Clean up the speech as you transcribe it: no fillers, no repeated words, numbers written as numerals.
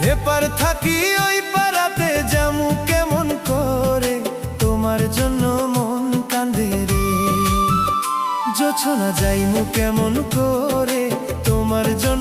এপার থাকি ওই পারাতে যামু কেমন করে, তোমার জন্য মন কান্দে রে। জোছনা যাইমু কেমন করে, তোমার জন্য